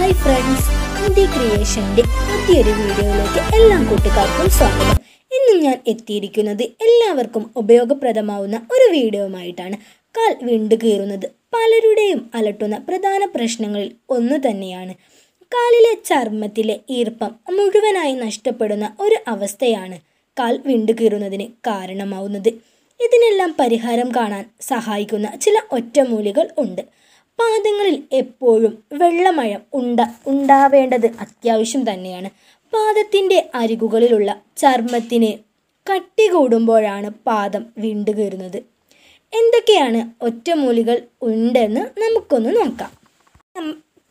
Hi friends, India ക്രിയേഷൻ്റെ പുതിയൊരു വീഡിയോയിലേക്ക് എല്ലാ കൂട്ടുകാർക്കും സ്വാഗതം. ഇന്ന് ഞാൻ എത്തിയിരിക്കുന്നത് എല്ലാവർക്കും ഉപയോഗപ്രദമാവുന്ന ഒരു വീഡിയോയുമായിട്ടാണ്. കാൽ വിണ്ടുകീറുന്നത് പലരുടെയും അലട്ടുന്ന പ്രധാന പ്രശ്നങ്ങളിൽ ഒന്ന് തന്നെയാണ്. കാലിലെ ചർമ്മത്തിലെ ഈർപ്പം മുഴുവനായി നഷ്ടപ്പെടുന്ന ഒരു അവസ്ഥയാണ് കാൽ വിണ്ടുകീറുന്നതിന് കാരണമാവുന്നത്. ഇതിനെല്ലാം പരിഹാരം കാണാൻ സഹായിക്കുന്ന ചില ഒറ്റമൂലികൾ ഉണ്ട്. പാദങ്ങളിൽ എപ്പോഴും വെള്ളമയം ഉണ്ടാവേണ്ടത് അത്യാവശ്യം തന്നെയാണ്. പാദത്തിൻ്റെ അരികുകളിലുള്ള ചർമ്മത്തിന് കട്ടി കൂടുമ്പോഴാണ് പാദം വിണ്ടുകീറുന്നത്. എന്തൊക്കെയാണ് ഒറ്റമൂലികൾ ഉണ്ടെന്ന് നമുക്കൊന്ന് നോക്കാം.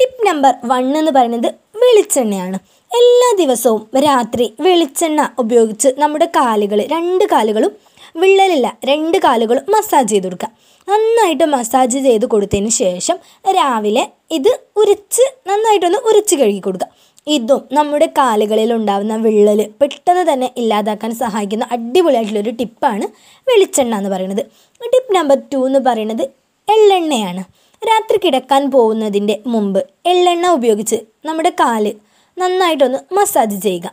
ടിപ്പ് നമ്പർ 1 എന്ന് പറയുന്നത് വെളിച്ചെണ്ണയാണ്. എല്ലാ ദിവസവും രാത്രി വെളിച്ചെണ്ണ ഉപയോഗിച്ച് നമ്മുടെ രണ്ട് കാലുകളും വിള്ളലില്ല 2 കാലുകളും മസാജ് ചെയ്ത് കൊടുക്കുക. നന്നായിട്ട് മസാജ് ചെയ്ത് കൊടുത്തതിന് ശേഷം രാവിലെ ഇത് നന്നായിട്ടൊന്ന് ഉരച്ച് കഴുകി കൊടുക്കുക. ഇതും നമ്മുടെ കാലുകളിൽ ഉണ്ടാകുന്ന വിള്ളൽ പെട്ടെന്ന് തന്നെ ഇല്ലാതാക്കാൻ സഹായിക്കുന്ന അടിപൊളിയായിട്ടുള്ളൊരു ടിപ്പാണ് വെളിച്ചെണ്ണ എന്ന് പറയുന്നത്. ടിപ്പ് നമ്പർ 2 എന്ന് പറയുന്നത് എള്ളെണ്ണയാണ്. രാത്രി കിടക്കാൻ പോകുന്നതിൻ്റെ മുമ്പ് എള്ളെണ്ണ ഉപയോഗിച്ച് നമ്മുടെ കാല് നന്നായിട്ടൊന്ന് മസാജ് ചെയ്യുക.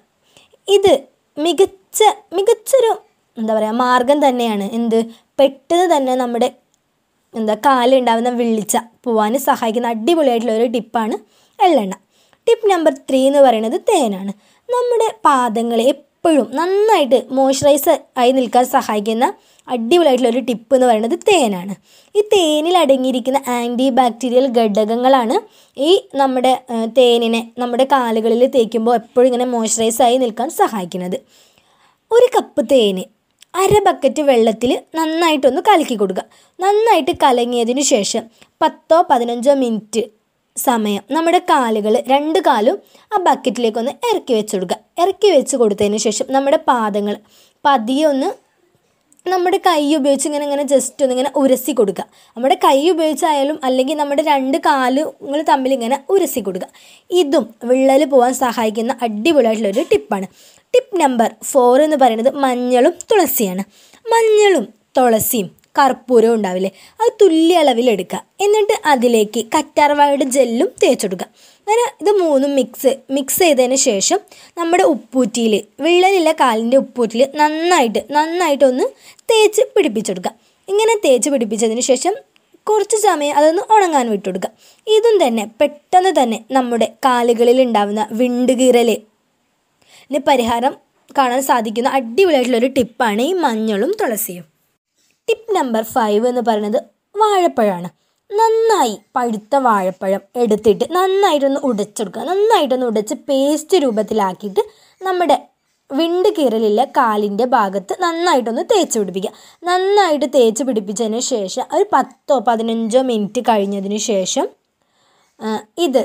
ഇത് മികച്ചൊരു മാർഗം തന്നെയാണ്. പെട്ടെന്ന് തന്നെ നമ്മുടെ കാലുണ്ടാവുന്ന വിള്ളിച്ച പോവാൻ സഹായിക്കുന്ന അടിപൊളിയായിട്ടുള്ള ഒരു ടിപ്പാണ് എള്ളെണ്ണ. ടിപ്പ് നമ്പർ 3 എന്ന് പറയുന്നത് തേനാണ്. നമ്മുടെ പാദങ്ങളെ എപ്പോഴും നന്നായിട്ട് മോയ്സ്ചറൈസർ ആയി നിൽക്കാൻ സഹായിക്കുന്ന അടിപൊളിയായിട്ടുള്ള ഒരു ടിപ്പ് എന്ന് പറയുന്നത് തേനാണ്. ഈ തേനിൽ അടങ്ങിയിരിക്കുന്ന ആൻറ്റി ബാക്ടീരിയൽ ഘടകങ്ങളാണ് ഈ നമ്മുടെ തേനിനെ നമ്മുടെ കാലുകളിൽ തേക്കുമ്പോൾ എപ്പോഴും ഇങ്ങനെ മോയ്സ്ചറൈസ് ആയി നിൽക്കാൻ സഹായിക്കുന്നത്. 1 കപ്പ് തേന് 1/2 ബക്കറ്റ് വെള്ളത്തിൽ നന്നായിട്ടൊന്ന് കലക്കി കൊടുക്കുക. നന്നായിട്ട് കലങ്ങിയതിന് ശേഷം 10-15 മിനിറ്റ് സമയം നമ്മുടെ കാലുകൾ 2 കാലും ആ ബക്കറ്റിലേക്കൊന്ന് ഇറക്കി വെച്ച് കൊടുക്കുക. ഇറക്കി വെച്ച് കൊടുത്തതിന് ശേഷം നമ്മുടെ പാദങ്ങൾ പതിയെ ഒന്ന് നമ്മുടെ കൈ ഉപയോഗിച്ച് ഇങ്ങനെ ജസ്റ്റ് ഒന്നിങ്ങനെ ഉരസി കൊടുക്കുക. നമ്മുടെ കൈ ഉപയോഗിച്ചായാലും അല്ലെങ്കിൽ നമ്മുടെ 2 കാലുകൾ തമ്മിൽ ഇങ്ങനെ ഉരസി കൊടുക്കുക. ഇതും വിള്ളൽ പോകാൻ സഹായിക്കുന്ന അടിപൊളിയായിട്ടുള്ളൊരു ടിപ്പാണ്. ടിപ്പ് നമ്പർ 4 എന്ന് പറയുന്നത് മഞ്ഞളും തുളസിയാണ്. മഞ്ഞളും തുളസിയും കർപ്പൂരവും ഉണ്ടാവില്ലേ, അത് തുല്യ അളവിൽ എടുക്കുക. എന്നിട്ട് അതിലേക്ക് കറ്റാർവാഴയുടെ ജെല്ലും തേച്ചെടുക്കുക. അങ്ങനെ ഇത് 3 മിക്സ് ചെയ്തതിന് ശേഷം നമ്മുടെ ഉപ്പൂറ്റിയിൽ വിള്ളലില്ല കാലിൻ്റെ ഉപ്പൂറ്റിൽ നന്നായിട്ടൊന്ന് തേച്ച് പിടിപ്പിച്ചെടുക്കുക. ഇങ്ങനെ തേച്ച് പിടിപ്പിച്ചതിന് ശേഷം കുറച്ച് സമയം അതൊന്ന് ഉണങ്ങാൻ വിട്ടുകൊടുക്കുക. ഇതും തന്നെ പെട്ടെന്ന് തന്നെ നമ്മുടെ കാലുകളിൽ ഉണ്ടാകുന്ന വിണ്ടുകീറലിന് പരിഹാരം കാണാൻ സാധിക്കുന്ന അടിപൊളിയായിട്ടുള്ളൊരു ടിപ്പാണ് ഈ മഞ്ഞളും തുളസിയും. ടിപ്പ് നമ്പർ 5 എന്ന് പറയുന്നത് വാഴപ്പഴമാണ്. നന്നായി പഴുത്ത വാഴപ്പഴം എടുത്തിട്ട് നന്നായിട്ടൊന്ന് ഉടച്ചെടുക്കുക. നന്നായിട്ടൊന്ന് ഉടച്ച് പേസ്റ്റ് രൂപത്തിലാക്കിയിട്ട് നമ്മുടെ വിണ്ടുകീറലില്ല കാലിൻ്റെ ഭാഗത്ത് നന്നായിട്ടൊന്ന് തേച്ച് പിടിപ്പിക്കുക. നന്നായിട്ട് തേച്ച് പിടിപ്പിച്ചതിന് ശേഷം ഒരു 10-15 മിനിറ്റ് കഴിഞ്ഞതിന് ശേഷം ഇത്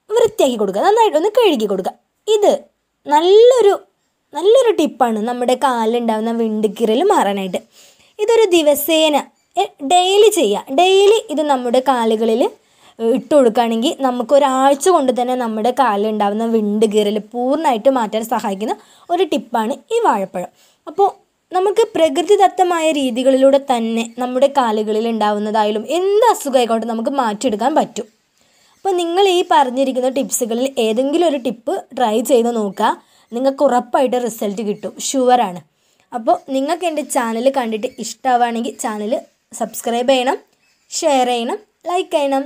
വൃത്തിയാക്കി കൊടുക്കുക. നന്നായിട്ടൊന്ന് കഴുകി കൊടുക്കുക. ഇത് നല്ലൊരു ടിപ്പാണ് നമ്മുടെ കാലിലുണ്ടാകുന്ന വിണ്ടുകീറൽ മാറാനായിട്ട്. ഇതൊരു ദിവസേന ഡെയിലി ചെയ്യുക. ഡെയിലി ഇത് നമ്മുടെ കാലുകളിൽ ഇട്ട് കൊടുക്കുകയാണെങ്കിൽ നമുക്ക് ഒരാഴ്ച കൊണ്ട് തന്നെ നമ്മുടെ കാലിലുണ്ടാകുന്ന വിണ്ടുകീറൽ പൂർണ്ണമായിട്ട് മാറ്റാൻ സഹായിക്കുന്ന ഒരു ടിപ്പാണ് ഈ വാഴപ്പഴം. അപ്പോൾ നമുക്ക് പ്രകൃതിദത്തമായ രീതികളിലൂടെ തന്നെ നമ്മുടെ കാലുകളിൽ ഉണ്ടാകുന്നതായാലും എന്ത് അസുഖമായിക്കോട്ടെ നമുക്ക് മാറ്റിയെടുക്കാൻ പറ്റും. അപ്പോൾ നിങ്ങൾ ഈ പറഞ്ഞിരിക്കുന്ന ടിപ്സുകളിൽ ഏതെങ്കിലും ഒരു ടിപ്പ് ട്രൈ ചെയ്ത് നോക്കുക. നിങ്ങൾക്ക് ഉറപ്പായിട്ട് റിസൾട്ട് കിട്ടും, ഷുവറാണ്. അപ്പോൾ നിങ്ങൾക്ക് എൻ്റെ ചാനൽ കണ്ടിട്ട് ഇഷ്ടമാവുകയാണെങ്കിൽ ചാനൽ സബ്സ്ക്രൈബ് ചെയ്യണം, ഷെയർ ചെയ്യണം, ലൈക്ക് ചെയ്യണം.